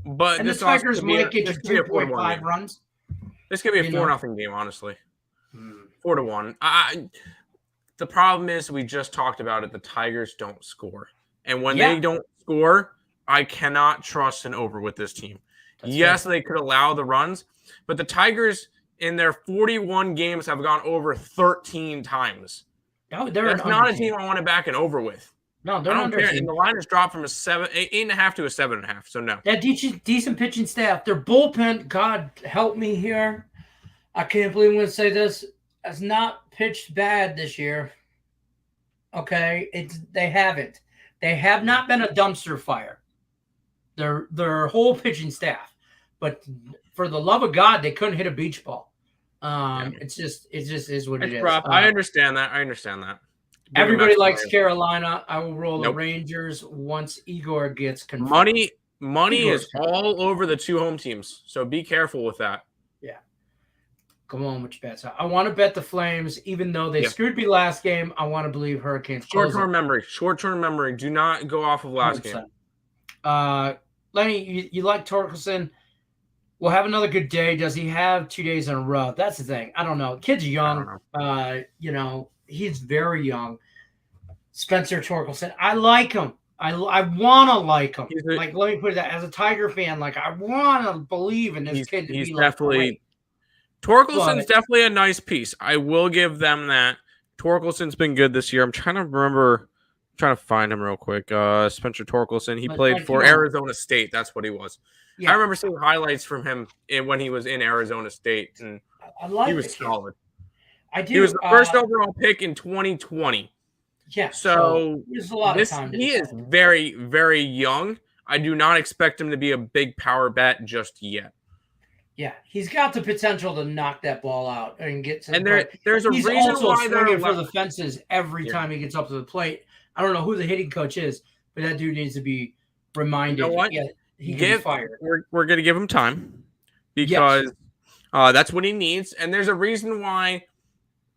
but and the Tigers might get you 2.5 runs. This could be a 4-0 game, honestly. 4-1. The problem is we just talked about it. The Tigers don't score, and when they don't score, I cannot trust an over with this team. Yes, they could allow the runs, but the Tigers in their 41 games have gone over 13 times. No, that's not a team I want to back and over with. No, they're I don't care. And the line has dropped from 8.5 to a 7.5. So no. That decent pitching staff. Their bullpen. God help me here. I can't believe I'm going to say this. has not pitched bad this year. Okay, they haven't. They have not been a dumpster fire. Their whole pitching staff, but for the love of God, they couldn't hit a beach ball. It just is what it is. Rough. I understand that. Everybody likes Carolina. I will roll the Rangers once Igor gets confirmed. Money is all over the 2 home teams, so be careful with that. Yeah. Come on with your bets. I want to bet the Flames, even though they screwed me last game. I want to believe Hurricanes. Short-term memory. Do not go off of last 100%. Game. Lenny, you like Torkelson. We'll have another good day. Does he have 2 days in a row? That's the thing. I don't know. Kid's young. He's very young. Spencer Torkelson. I like him. I want to like him. Let me put it that as a Tiger fan, I want to believe in this kid. He's definitely Torkelson's definitely a nice piece. I will give them that. Torkelson's been good this year. I'm trying to find him real quick. Spencer Torkelson. He played for Arizona State. That's what he was. Yeah. I remember seeing highlights from him when he was in Arizona State, and he was solid. I do. He was the first overall pick in 2020. Yeah. So there's a lot of time. He is very, very young. I do not expect him to be a big power bet just yet. Yeah, he's got the potential to knock that ball out and get to. And there's a reason why they're swinging for the fences every time he gets up to the plate. I don't know who the hitting coach is, but that dude needs to be reminded. You know what? He can be fired. We're going to give him time because that's what he needs. And there's a reason why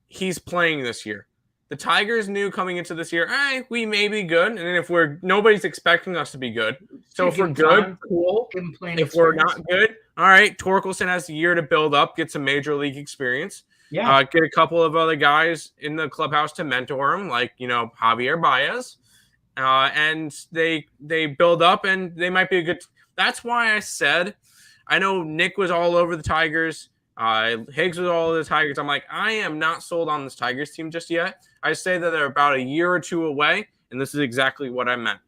he's playing this year. The Tigers knew coming into this year, we may be good. And then if nobody's expecting us to be good. So if we're good, cool. If we're not good, all right, Torkelson has a year to build up, get some major league experience. Yeah. Get a couple of other guys in the clubhouse to mentor him, like, Javier Baez. And they build up and they might be a good. That's why I said, I know Nick was all over the Tigers. Higgs was all over the Tigers. I'm like, I am not sold on this Tigers team just yet. I say that they're about a year or two away, and this is exactly what I meant.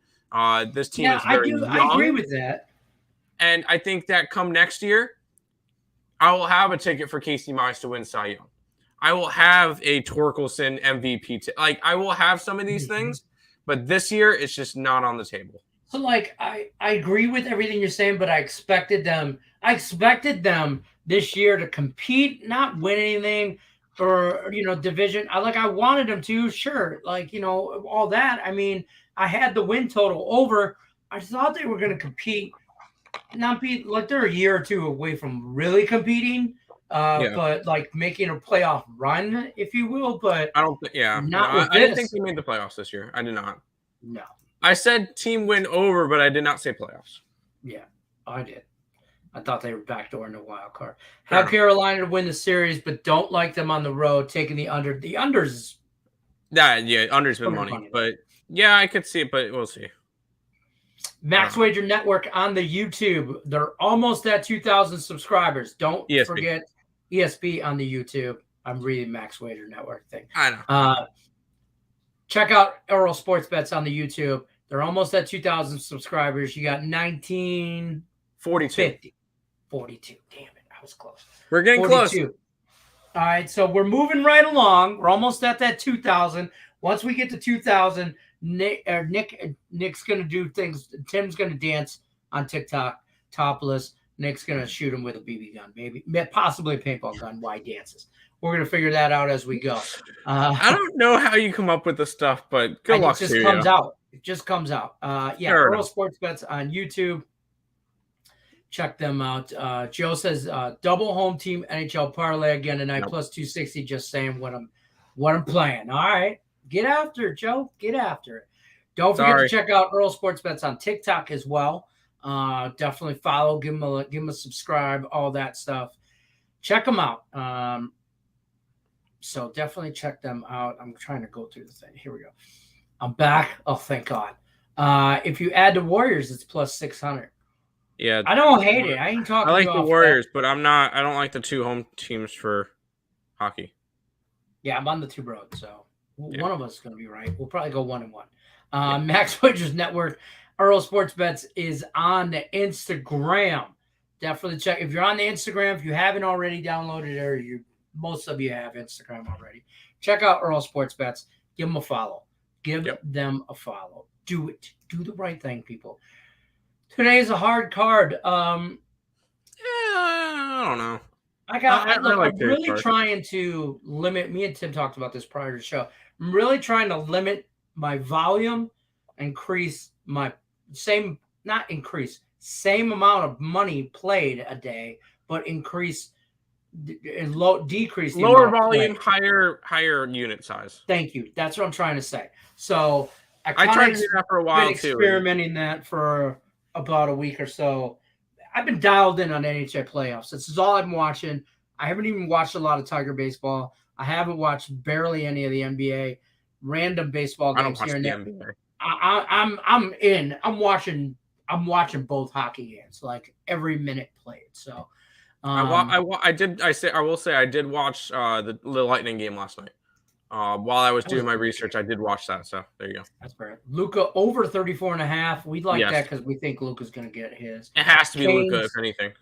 This team is very young. I agree with that. And I think that come next year, I will have a ticket for Casey Mize to win Cy Young. I will have a Torkelson MVP. I will have some of these things, but this year it's just not on the table. So, I agree with everything you're saying, but I expected them this year to compete, not win anything or, division. I wanted them to, sure. All that. I mean, I had the win total over. I thought they were going to compete, not be they're a year or two away from really competing, but making a playoff run, if you will. But I don't think, I didn't think they made the playoffs this year. I did not. No. I said team win over, but I did not say playoffs. Yeah, I did. I thought they were backdooring the wild card. Have Carolina to win the series, but don't like them on the road, taking the under. The unders. Under's been money. But, I could see it, but we'll see. Max Wager Network on the YouTube. They're almost at 2,000 subscribers. Don't forget ESP on the YouTube. I'm reading Max Wager Network thing. I know. Check out Earl Sports Bets on the YouTube. They're almost at 2,000 subscribers. You got 1942. 42. Damn it. I was close. We're getting 42. Close. All right. So we're moving right along. We're almost at that 2,000. Once we get to 2,000, Nick's going to do things. Tim's going to dance on TikTok topless. Nick's going to shoot him with a BB gun, maybe possibly a paintball gun while he dances. We're going to figure that out as we go. I don't know how you come up with the stuff, but good luck to you. It just comes out. It just comes out. Earl Sports Bets on YouTube. Check them out. Joe says double home team NHL parlay again tonight, plus 260. Just saying what I'm playing. All right. Get after it, Joe. Get after it. Don't forget to check out Earl Sports Bets on TikTok as well. Definitely follow, give them a subscribe, all that stuff. Check them out. So definitely check them out. I'm trying to go through the thing. Here we go. I'm back. Oh, thank God. If you add the Warriors, it's plus 600. Yeah. I don't hate it. I ain't talking. I like the Warriors, but I don't like the 2 home teams for hockey. Yeah, I'm on the 2 roads, so one of us is going to be right. We'll probably go 1-1. Max Wagers Network, Earl Sports Bets is on the Instagram. Definitely check. If you're on the Instagram, if you haven't already downloaded it or you most of you have Instagram already. Check out Earl Sports Bets. Give them a follow. Give them a follow. Do it. Do the right thing, people. Today is a hard card. I don't know. I'm really trying to limit. Me and Tim talked about this prior to the show. I'm really trying to limit my volume, increase my same amount of money played a day, but decrease the lower volume, higher unit size. Thank you. That's what I'm trying to say. So I tried to do that for a while too. Experimenting that for about a week or so. I've been dialed in on NHL playoffs. This is all I'm watching. I haven't even watched a lot of Tiger baseball. I haven't watched barely any of the NBA. Random baseball games here and there. I'm in. I'm watching both hockey games, like every minute played. So I will say I did watch the Lightning game last night. While I was doing my research, I did watch that. So there you go. That's fair. Luka over 34.5. We'd like that because we think Luka's going to get his. It has to be Luka, if anything.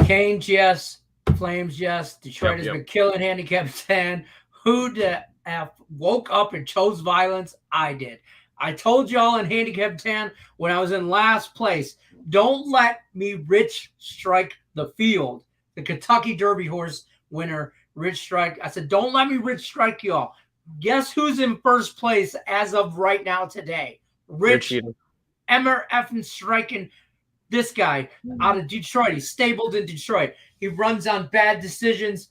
Canes, yes. Flames, yes. Detroit has been killing handicap 10. Who woke up and chose violence? I did. I told y'all in handicap 10 when I was in last place, don't let me Rich strike the field. The Kentucky Derby horse winner, Rich Strike. I said, don't let me Rich strike y'all. Guess who's in first place as of right now today? Rich Emmer effing striking this guy out of Detroit. He's stabled in Detroit. He runs on bad decisions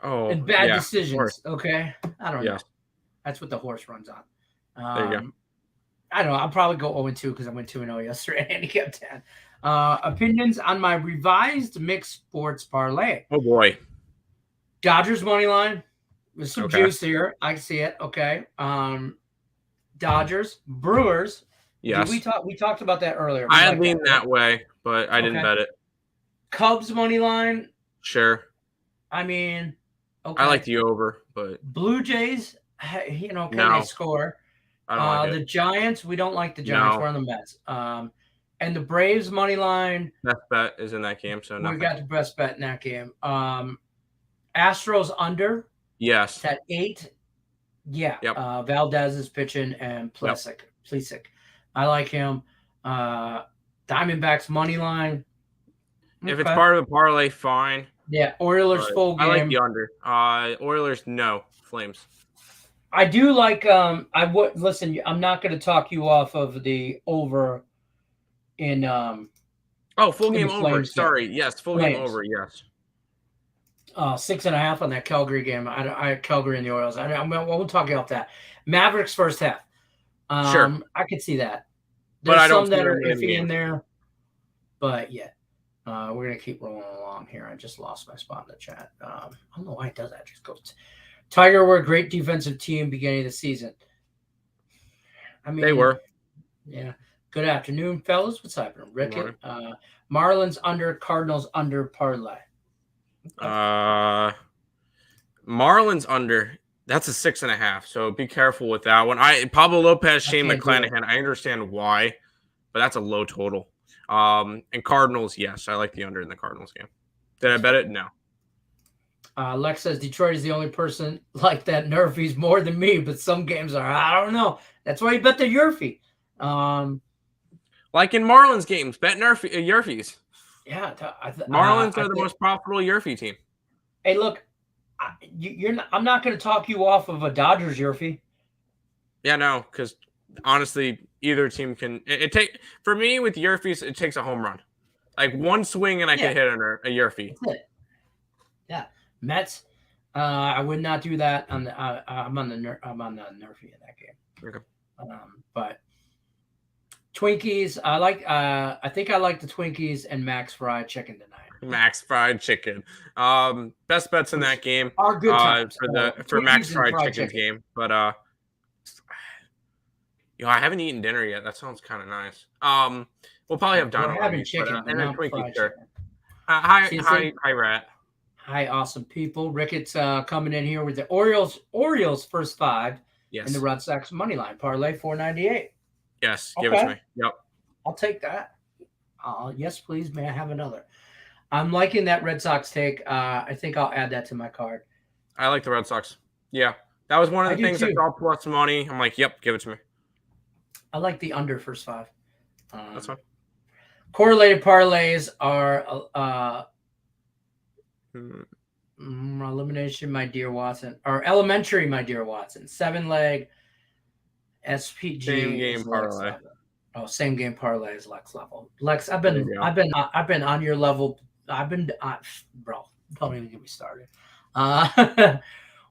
and bad decisions. Okay. I don't know. That's what the horse runs on. There you go. I don't know. I'll probably go 0-2 because I went 2-0 yesterday at handicap 10. Opinions on my revised mixed sports parlay. Oh, boy. Dodgers money line with some juice here. I see it. Okay. Dodgers, Brewers. Yes. We talked about that earlier. I leaned that way, but I didn't bet it. Cubs money line. Sure. I mean, okay. I like the over, but Blue Jays, can they score? I don't like the Giants, we don't like the Giants. We're on the Mets. And the Braves money line. Best bet is in that game, so we got the best bet in that game. Astros under. Yes. It's at 8. Yeah. Yep. Valdez is pitching and Plesak. I like him. Diamondbacks money line. If it's part of the parlay, fine. Yeah. Oilers full game. I like the under. Oilers, no. Flames. I do like. I would listen. I'm not going to talk you off of the over in. Full game over. Sorry. Yes, full game over. Yes. 6.5 on that Calgary game. I Calgary and the Orioles. I won't talk you off that. Mavericks first half. Sure. I could see that. There's some that are iffy in there, but yeah, we're gonna keep rolling along here. I just lost my spot in the chat. I don't know why it does that. Just goes. Tiger were a great defensive team beginning of the season. I mean, they were. Yeah. Good afternoon, fellas. What's happening, Rickett? Marlins under, Cardinals under parlay. Marlins under. That's a 6.5. So be careful with that one. Pablo Lopez, Shane McClanahan. I understand why, but that's a low total. And Cardinals, yes, I like the under in the Cardinals game. Did I bet it? No. Lex says Detroit is the only person like that Nerfies more than me, but some games are. I don't know. That's why you bet the Yerfie. Like in Marlins games, bet Yerfies. Yeah, Marlins are the most profitable Yerfie team. Hey, look, I'm not going to talk you off of a Dodgers Yerfie. Yeah, no, because honestly, either team can. For me with Yerfies, it takes a home run, like one swing, and I can hit a Yerfie. That's it. Yeah, Mets. I would not do that. I'm on the Nerfie in that game. Okay. But Twinkies, I think I like the Twinkies and Max Fried Chicken tonight. Max Fried Chicken. Best bets in that game. Are good times for Max Fried Chicken's game. But I haven't eaten dinner yet. That sounds kind of nice. We'll probably have done having chicken, and then Twinkies. Sure. Hi, Rat. Hi, awesome people. Rickett's coming in here with the Orioles first 5. Yes. And the Red Sox money line parlay 498. Yes, give it to me. Yep. I'll take that. Yes, please. May I have another? I'm liking that Red Sox take. I think I'll add that to my card. I like the Red Sox. Yeah. That was one of I the do things that too. felt plus money. I'm like, yep, give it to me. I like the under first 5. That's fine. Correlated parlays are elimination, my dear Watson, or elementary, my dear Watson. 7-leg SPG. Same game parlay. Oh, same game parlay is Lex level. Lex, I've been on your level. Bro, don't even get me started.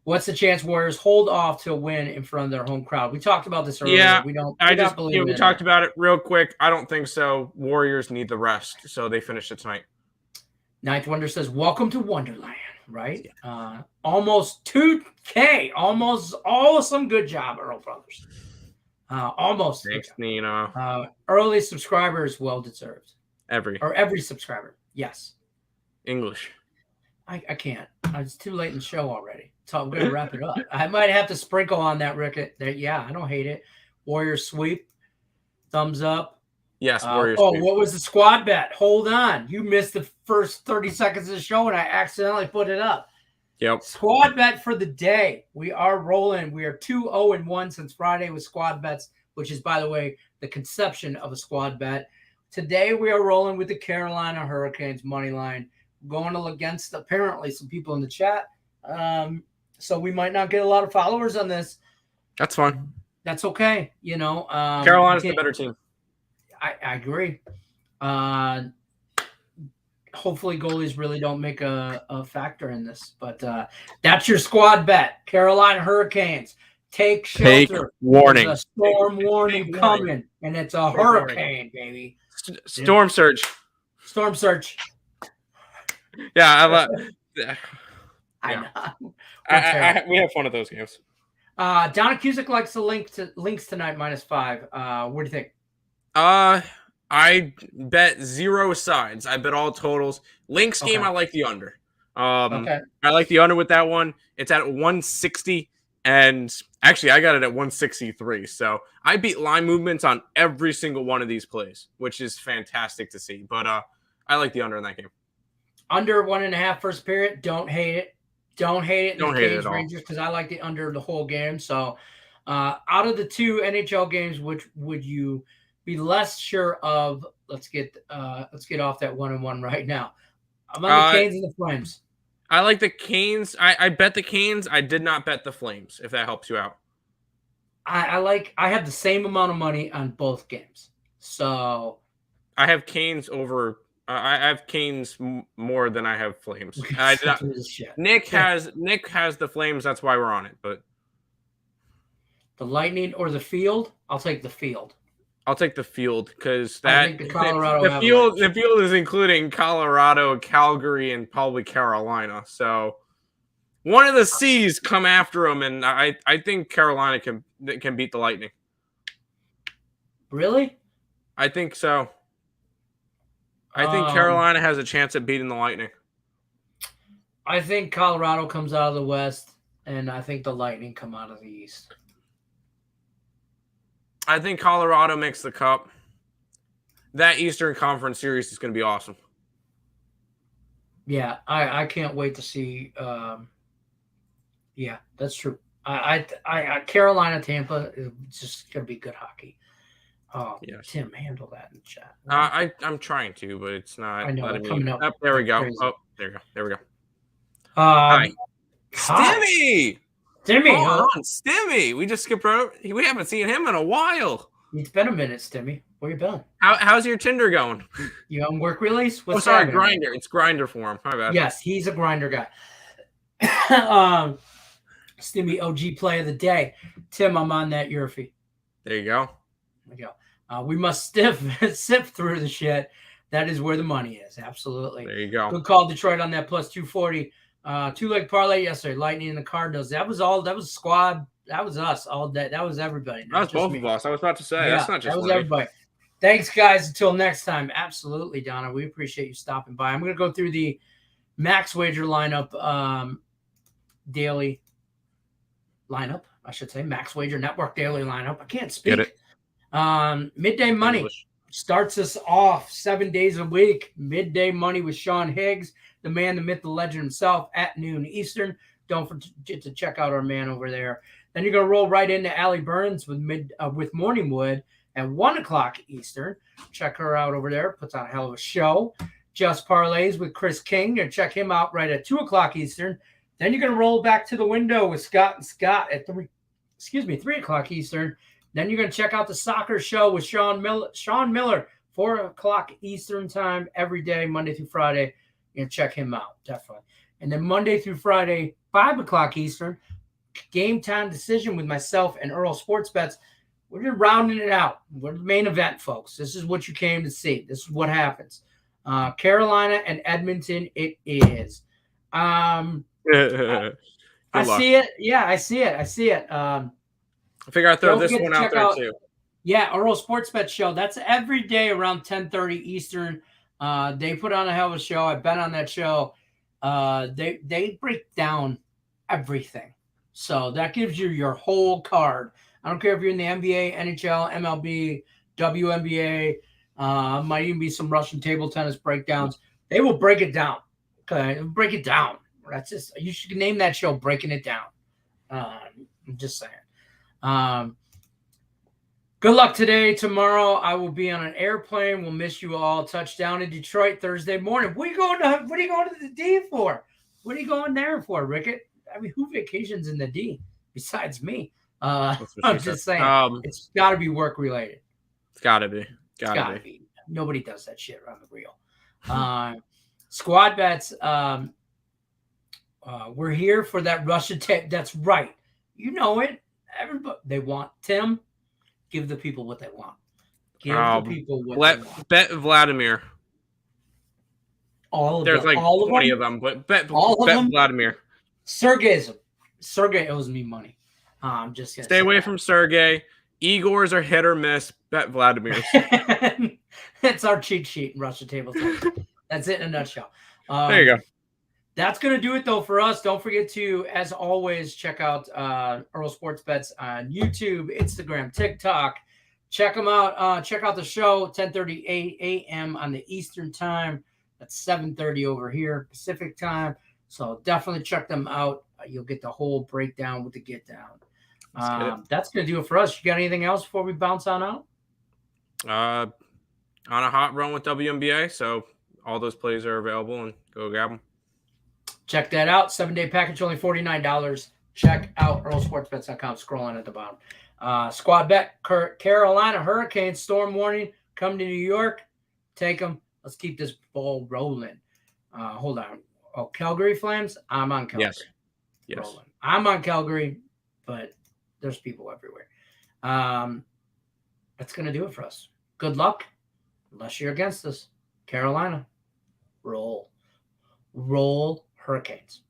What's the chance Warriors hold off to a win in front of their home crowd? We talked about this earlier. Yeah, we don't believe we talked about it real quick. I don't think so. Warriors need the rest, so they finished it tonight. Ninth Wonder says, "Welcome to Wonderland." Right? Yeah. Almost 2K. Almost some good job, Earl Brothers. Almost. Thanks, Nina. Early subscribers, well deserved. Every subscriber. Yes. English. I can't. It's too late in the show already. So I'm going to wrap it up. I might have to sprinkle on that, Rick. Yeah, I don't hate it. Warriors sweep. Thumbs up. Yes, Warriors sweep. What was the squad bet? Hold on. You missed the first 30 seconds of the show, and I accidentally put it up. Yep. Squad bet for the day. We are rolling. We are 2-0-1 since Friday with squad bets, which is, by the way, the conception of a squad bet. Today we are rolling with the Carolina Hurricanes money line, going against apparently some people in the chat. So we might not get a lot of followers on this. That's fine. That's okay. Carolina's the better team. I agree. Hopefully goalies really don't make a factor in this, but that's your squad bet. Carolina Hurricanes, take shelter. Take warning. There's a storm warning coming, and it's a hurricane, baby. Storm surge. Storm surge. Yeah, I know. We have fun at those games. Donna Cusick likes the links tonight -5. What do you think? I bet 0 sides. I bet all totals. Lynx game, I like the under. Okay. I like the under with that one. It's at 160, and actually, I got it at 163. So I beat line movements on every single one of these plays, which is fantastic to see. But I like the under in that game. Under 1.5 first period. Don't hate it. Don't hate it. Don't hate it at all. Rangers, because I like the under the whole game. So out of the 2 NHL games, which would you be less sure of? Let's get off that 1-1 right now. I'm on the Canes and the Flames. I like the Canes. I bet the Canes. I did not bet the Flames, if that helps you out. I have the same amount of money on both games. So I have Canes over. I have Canes more than I have Flames. Nick has the Flames. That's why we're on it. But the Lightning or the Field? I'll take the Field. I'll take the Field because the field is including Colorado, Calgary, and probably Carolina. So one of the C's come after them, and I think Carolina can beat the Lightning. Really? I think so. I think Carolina has a chance at beating the Lightning. I think Colorado comes out of the West, and I think the Lightning come out of the East. I think Colorado makes the Cup. That Eastern Conference series is going to be awesome. Yeah, I can't wait to see. Yeah, that's true. I Carolina, Tampa is just going to be good hockey. Oh, yes. Tim, handle that in the chat. I'm trying to, but it's not. I know, coming up. Oh, there we go. Crazy. Oh, there we go. Hi. Stimmy! Stimmy! Hold on, Stimmy! We just skipped over. We haven't seen him in a while. It's been a minute, Stimmy. Where you been? How's your Tinder going? You on work release? Sorry, Grinder. It's Grinder for him. My bad. Yes, he's a Grinder guy. Stimmy OG play of the day. Tim, I'm on that Urfi. There you go. There you go. We must sift through the shit. That is where the money is. Absolutely. There you go. Good call, Detroit, on that plus 240. 2-leg parlay yesterday. Lightning and the Cardinals. That was squad. That was us all day. That was everybody. That was both of us. I was about to say. Yeah, that's not just that was everybody. Thanks, guys. Until next time. Absolutely, Donna. We appreciate you stopping by. I'm going to go through the max wager lineup, daily lineup, I should say. Max Wager Network daily lineup. I can't speak. Get it. Midday money. English. starts us off 7 days a week. Midday Money with Sean Higgs, the man, the myth, the legend himself, at noon Eastern. Don't forget to check out our man over there. Then you're going to roll right into Allie Burns with Morning Wood at 1 o'clock Eastern. Check her out over there. Puts on a hell of a show. Just Parlays with Chris King. And check him out right at 2 o'clock Eastern. Then you're going to roll back to the window with Scott and Scott at 3 o'clock Eastern. Then you're going to check out the soccer show with Sean Miller, 4 o'clock Eastern time every day, Monday through Friday. You can check him out, definitely. And then Monday through Friday, 5 o'clock Eastern, Game Time Decision with myself and Earl Sports Bets. We're just rounding it out. We're the main event, folks. This is what you came to see. This is what happens. Carolina and Edmonton, it is. I see it. Yeah, I see it. I figure I'd throw this one out there too. Yeah, Earl Sports Bet Show. That's every day around 10:30 Eastern. They put on a hell of a show. I've been on that show. They break down everything. So that gives you your whole card. I don't care if you're in the NBA, NHL, MLB, WNBA, might even be some Russian table tennis breakdowns. They will break it down. Okay, break it down. That's just, you should name that show Breaking It Down. I'm just saying. Good luck today. Tomorrow I will be on an airplane. We'll miss you all. Touchdown in Detroit Thursday morning. What are you going to the D for? What are you going there for, Rickett? I mean, who vacations in the D besides me? I'm just saying. It's got to be work related. It's got to be. Gotta be. Nobody does that shit around the real. Squad bets. We're here for that Russian tape. That's right. You know it. Everybody, they want Tim. Give the people what they want. Give the people what they want. Bet Vladimir. There's like all 20 of them, but bet Vladimir. Sergey owes me money. I'm just gonna stay away from Sergey. Igor's are hit or miss. Bet Vladimir. That's our cheat sheet in Russian table tennis. That's it in a nutshell. There you go. That's going to do it, though, for us. Don't forget to, as always, check out Earl Sports Bets on YouTube, Instagram, TikTok. Check them out. Check out the show, 10:30 a.m. on the Eastern time. That's 7:30 over here, Pacific time. So definitely check them out. You'll get the whole breakdown with the get down. That's going to do it for us. You got anything else before we bounce on out? On a hot run with WNBA, so all those plays are available, and go grab them. Check that out. 7-day package, only $49. Check out earlsportsbets.com. Scrolling at the bottom. Squad bet, Carolina Hurricanes storm warning. Come to New York. Take them. Let's keep this ball rolling. Hold on. Oh, Calgary Flames? I'm on Calgary. Yes. Rolling. I'm on Calgary, but there's people everywhere. That's going to do it for us. Good luck. Unless you're against us. Carolina. Roll Hurricanes.